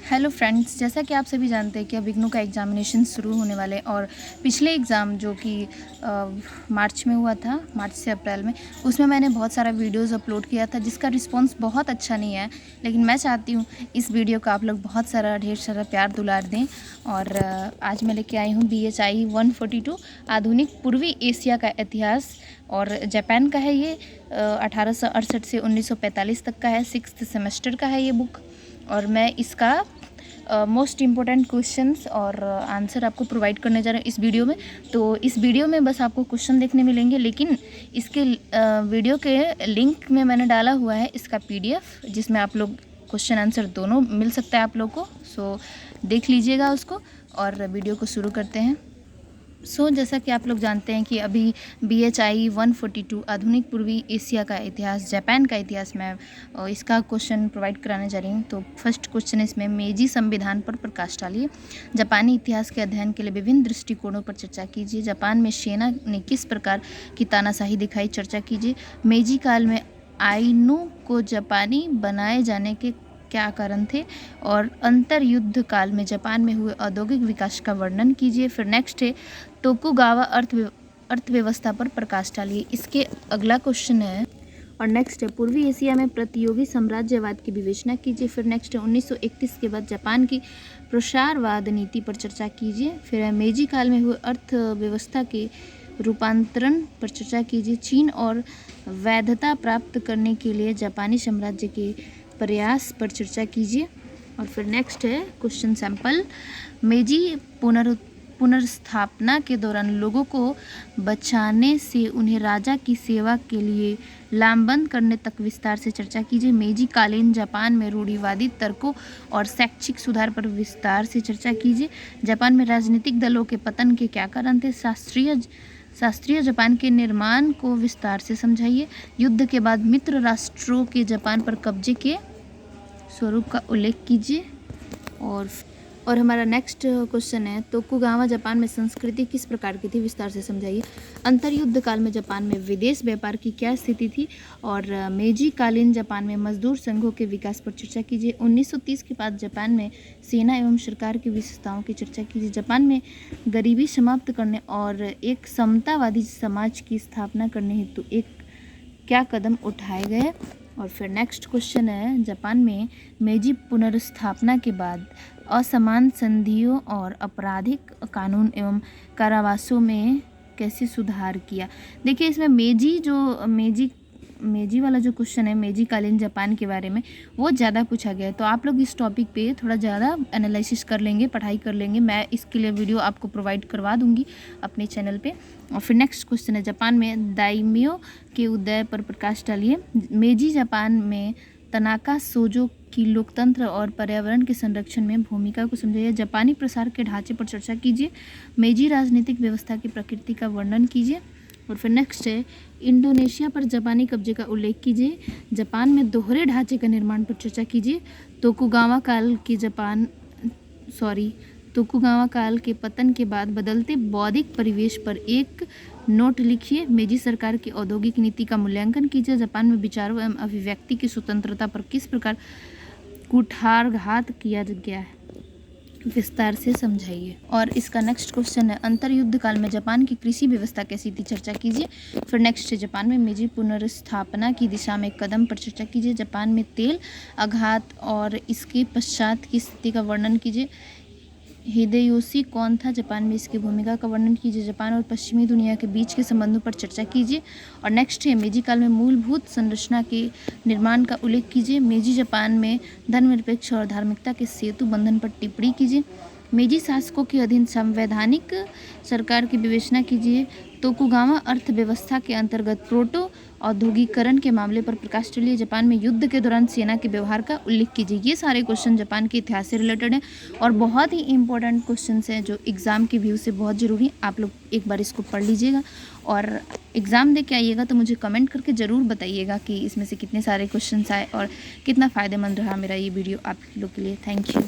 Hello friends, जैसा कि आप सभी जानते हैं कि अब इग्नू का एग्ज़ामिनेशन शुरू होने वाले हैं और पिछले एग्ज़ाम जो कि मार्च में हुआ था, मार्च से अप्रैल में, उसमें मैंने बहुत सारा वीडियोस अपलोड किया था जिसका रिस्पांस बहुत अच्छा नहीं है। लेकिन मैं चाहती हूँ इस वीडियो का आप लोग बहुत सारा ढेर सारा प्यार दुलार दें। और आज मैं लेके आई हूँ BHI 142 आधुनिक पूर्वी एशिया का इतिहास, और जापान का है ये। 1868 से 1945 तक का है, 6th सेमेस्टर का है ये बुक। और मैं इसका मोस्ट इम्पोर्टेंट क्वेश्चंस और आंसर आपको प्रोवाइड करने जा रहे हैं इस वीडियो में। तो इस वीडियो में बस आपको क्वेश्चन देखने मिलेंगे, लेकिन इसके वीडियो के लिंक में मैंने डाला हुआ है इसका PDF, जिसमें आप लोग क्वेश्चन आंसर दोनों मिल सकता है आप लोग को। सो देख लीजिएगा उसको और वीडियो को शुरू करते हैं। जैसा कि आप लोग जानते हैं कि अभी BHI 142 आधुनिक पूर्वी एशिया का इतिहास, जापान का इतिहास, मैं इसका क्वेश्चन प्रोवाइड कराने जा रही हूँ। तो फर्स्ट क्वेश्चन इसमें, मेजी संविधान पर प्रकाश डालिए। जापानी इतिहास के अध्ययन के लिए विभिन्न दृष्टिकोणों पर चर्चा कीजिए। जापान में सेना ने किस प्रकार की तानाशाही दिखाई, चर्चा कीजिए। मेजी काल में आइनू को जापानी बनाए जाने के क्या कारण थे, और अंतर युद्ध काल में जापान में हुए औद्योगिक विकास का वर्णन कीजिए। फिर नेक्स्ट है तोकुगावा अर्थव्यवस्था पर प्रकाश डालिए। इसके अगला क्वेश्चन है, और नेक्स्ट है पूर्वी एशिया में प्रतियोगी साम्राज्यवाद की विवेचना कीजिए। फिर नेक्स्ट है 1931 के बाद जापान की प्रसारवाद नीति पर चर्चा कीजिए। फिर है मेजी काल में हुए अर्थव्यवस्था के रूपांतरण पर चर्चा कीजिए। चीन और वैधता प्राप्त करने के लिए जापानी साम्राज्य के प्रयास पर चर्चा कीजिए। और फिर नेक्स्ट है क्वेश्चन सैंपल, मेजी पुनर्स्थापना के दौरान लोगों को बचाने से उन्हें राजा की सेवा के लिए लामबंद करने तक विस्तार से चर्चा कीजिए। मेजी कालीन जापान में रूढ़िवादी तर्कों और शैक्षिक सुधार पर विस्तार से चर्चा कीजिए। जापान में राजनीतिक दलों के पतन के क्या कारण थे, शास्त्रीय जापान के निर्माण को विस्तार से समझाइए। युद्ध के बाद मित्र राष्ट्रों के जापान पर कब्जे के स्वरूप का उल्लेख कीजिए। और हमारा नेक्स्ट क्वेश्चन है, तोकुगावा जापान में संस्कृति किस प्रकार की थी, विस्तार से समझाइए। अंतर्युद्ध काल में जापान में विदेश व्यापार की क्या स्थिति थी, और मेजी कालीन जापान में मजदूर संघों के विकास पर चर्चा कीजिए। 1930 के बाद जापान में सेना एवं सरकार की विशेषताओं की चर्चा कीजिए। जापान में गरीबी समाप्त करने और एक समतावादी समाज की स्थापना करने हेतु क्या कदम उठाए गए। और फिर नेक्स्ट क्वेश्चन है, जापान में मेजी पुनर्स्थापना के बाद असमान संधियों और आपराधिक कानून एवं कारावासों में कैसे सुधार किया। देखिए, इसमें मेजी वाला जो क्वेश्चन है, मेजी कालीन जापान के बारे में, वो ज़्यादा पूछा गया है। तो आप लोग इस टॉपिक पे थोड़ा ज़्यादा एनालिसिस कर लेंगे, पढ़ाई कर लेंगे। मैं इसके लिए वीडियो आपको प्रोवाइड करवा दूंगी अपने चैनल पे। और फिर नेक्स्ट क्वेश्चन है, जापान में दाइम्यो के उदय पर प्रकाश डालिए। मेजी जापान में तनाका सोजो की लोकतंत्र और पर्यावरण के संरक्षण में भूमिका को समझाइए। जापानी प्रसार के ढांचे पर चर्चा कीजिए। मेजी राजनीतिक व्यवस्था की प्रकृति का वर्णन कीजिए। और फिर नेक्स्ट है, इंडोनेशिया पर जापानी कब्जे का उल्लेख कीजिए। जापान में दोहरे ढांचे का निर्माण पर चर्चा कीजिए। तोकुगावा काल के पतन के बाद बदलते बौद्धिक परिवेश पर एक नोट लिखिए। मेजी सरकार की औद्योगिक नीति का मूल्यांकन कीजिए। जापान में विचारों एवं अभिव्यक्ति की स्वतंत्रता पर किस प्रकार कुठारघात किया गया है, विस्तार से समझाइए। और इसका नेक्स्ट क्वेश्चन है, अंतर्युद्ध काल में जापान की कृषि व्यवस्था कैसी थी, चर्चा कीजिए। फिर नेक्स्ट है, जापान में मेजी पुनर्स्थापना की दिशा में कदम पर चर्चा कीजिए। जापान में तेल आघात और इसके पश्चात की स्थिति का वर्णन कीजिए। हिदेयोशी कौन था, जापान में इसकी भूमिका का वर्णन कीजिए। जापान और पश्चिमी दुनिया के बीच के संबंधों पर चर्चा कीजिए। और नेक्स्ट है, मेजी काल में मूलभूत संरचना के निर्माण का उल्लेख कीजिए। मेजी जापान में धर्मनिरपेक्ष और धार्मिकता के सेतु बंधन पर टिप्पणी कीजिए। मेजी शासकों के अधीन संवैधानिक सरकार की विवेचना कीजिए। तोकुगावा अर्थव्यवस्था के अंतर्गत प्रोटो औद्योगिकरण के मामले पर प्रकाश डालिए। जापान में युद्ध के दौरान सेना के व्यवहार का उल्लेख कीजिए। ये सारे क्वेश्चन जापान के इतिहास से रिलेटेड हैं और बहुत ही इंपॉर्टेंट क्वेश्चंस हैं जो एग्ज़ाम के व्यू से बहुत ज़रूरी हैं। आप लोग एक बार इसको पढ़ लीजिएगा और एग्ज़ाम दे के आइएगा तो मुझे कमेंट करके ज़रूर बताइएगा कि इसमें से कितने सारे क्वेश्चन आए और कितना फ़ायदेमंद रहा मेरा ये वीडियो आप लोग के लिए। Thank you.